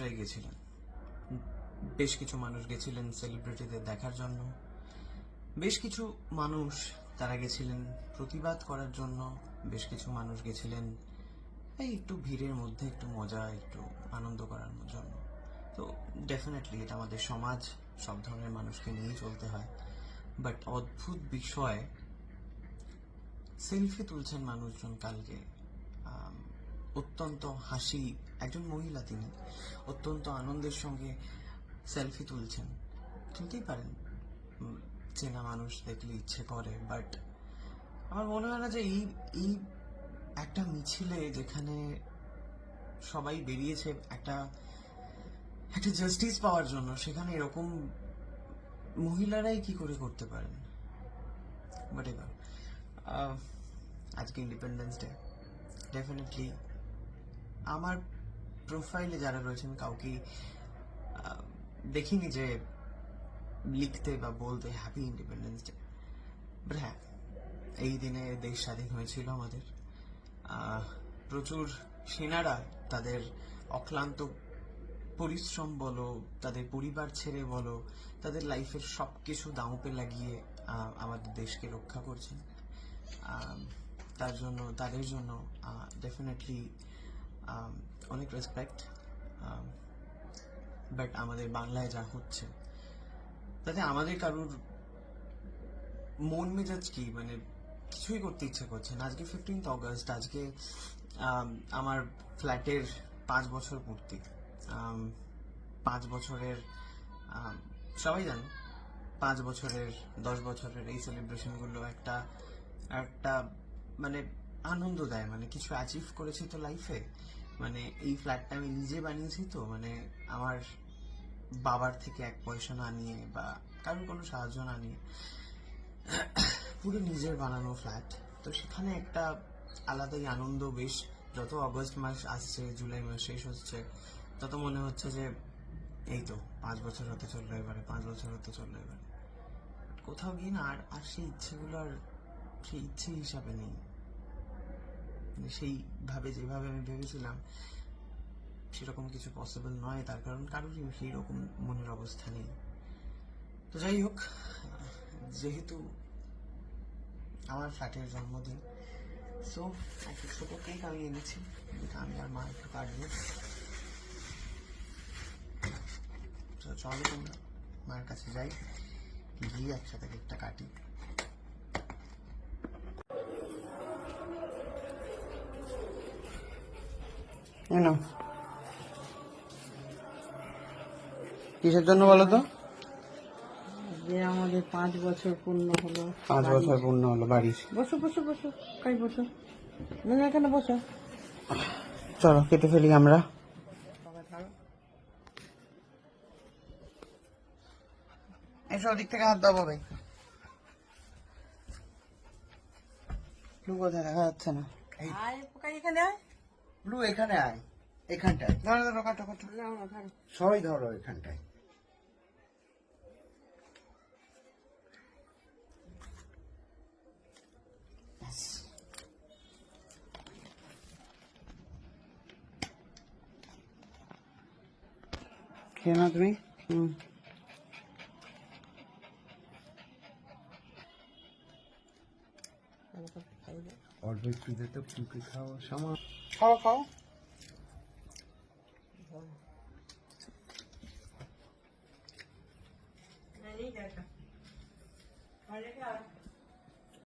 মানুষরাই গেছিলেন, বেশ কিছু মানুষ গেছিলেন সেলিব্রিটিদের দেখার জন্য, বেশ কিছু মানুষ তারা গেছিলেন প্রতিবাদ করার জন্য, বেশ কিছু মানুষ গেছিলেন এই একটু ভিড়ের মধ্যে একটু মজা, একটু আনন্দ করার জন্য। তো ডেফিনেটলি এটা আমাদের সমাজ, সব ধরনের মানুষকে নিয়েই চলতে হয়। বাট অদ্ভুত বিষয়, সেলফি তুলছেন মানুষজন কালকে, অত্যন্ত হাসি, একজন মহিলা তিনি অত্যন্ত আনন্দের সঙ্গে সেলফি তুলতেই পারেন, চেনা মানুষ দেখলে ইচ্ছে করে। বাট আমার মনে হয় না যে এই একটা মিছিলে যেখানে সবাই বেরিয়েছে একটা জাস্টিস পাওয়ার জন্য, সেখানে এরকম মহিলারাই কি করে করতে পারেন। বাট এবার আজকে ইন্ডিপেন্ডেন্স ডে, ডেফিনেটলি আমার প্রোফাইলে যারা রয়েছেন কাউকেই দেখিনি যে লিখতে বা বলতে হ্যাপি ইন্ডিপেন্ডেন্স ডে। বাট হ্যাঁ, এই দিনে দেশ স্বাধীন হয়েছিল আমাদের। প্রচুর সেনারা তাদের অক্লান্ত পরিশ্রম বলো, তাদের পরিবার ছেড়ে বলো, তাদের লাইফের সব কিছু দাঁওপে লাগিয়ে আমাদের দেশকে রক্ষা করছেন। তাদের জন্য ডেফিনেটলি অনেক রেসপেক্ট। বাট আমাদের বাংলায় যা হচ্ছে তাতে আমাদের কারুর মন মেজাজ কি, মানে কিছুই করতে ইচ্ছে করছে না। আজকে 15th অগস্ট, আজকে আমার ফ্ল্যাটের 5 বছর পূর্তি। 5 বছরের, সবাই জানে 5 বছরের 10 বছরের এই সেলিব্রেশনগুলো একটা মানে আনন্দ দেয়, মানে কিছু অ্যাচিভ করেছি তো লাইফে। মানে এই ফ্ল্যাটটা আমি নিজে বানিয়েছি, তো মানে আমার বাবার থেকে 1 পয়সা না নিয়ে বা কারোর কোনো সাহায্য না নিয়ে পুরো নিজের বানানো ফ্ল্যাট। তো সেখানে একটা আলাদাই আনন্দ। বেশ যত অগস্ট মাস আসছে, জুলাই মাস শেষ হচ্ছে, তত মনে হচ্ছে যে এই তো 5 বছর হতে চললো এবারে, 5 বছর হতে চললো এবারে। কোথাও গিয়ে না আর সেই ইচ্ছেগুলো আর সেই ইচ্ছে হিসাবে নেই, সেইভাবে যেভাবে আমি ভেবেছিলাম সেরকম কিছু পসিবল নয়। তার কারণ কারোরই সেই রকম মনের অবস্থা নেই। তো যাই হোক, যেহেতু আমার ফ্ল্যাটের জন্মদিন, সো একটা ছোট কেক আমি এনেছি, যেটা আমি আর মা একটু কাটবো। চলো তোমরা মায়ের কাছে যাই, গিয়ে একসাথে কেকটা কাটি। কিসের জন্য বলো তো? যে আমাদের 5 বছর পূর্ণ হলো। 5 বছর পূর্ণ হলো বাড়ির। বসো বসো বসো, কাই বসো, না এখানে বসো। চলো কেটে ফেলি আমরা। এসো, ওদিক থেকে হাত দাও ভাই। ব্লু কোথায় দেখা যাচ্ছে না? এখানে আয়, ব্লু এখানে আয়, এখানটায় ধরো ধরো, কাটো কাটো, সবাই ধরো এখানটায়। খেয়ে না তুমি? অল্প একটু দিতে ফুকে খাওয়া সামা, খাও খাও। नहीं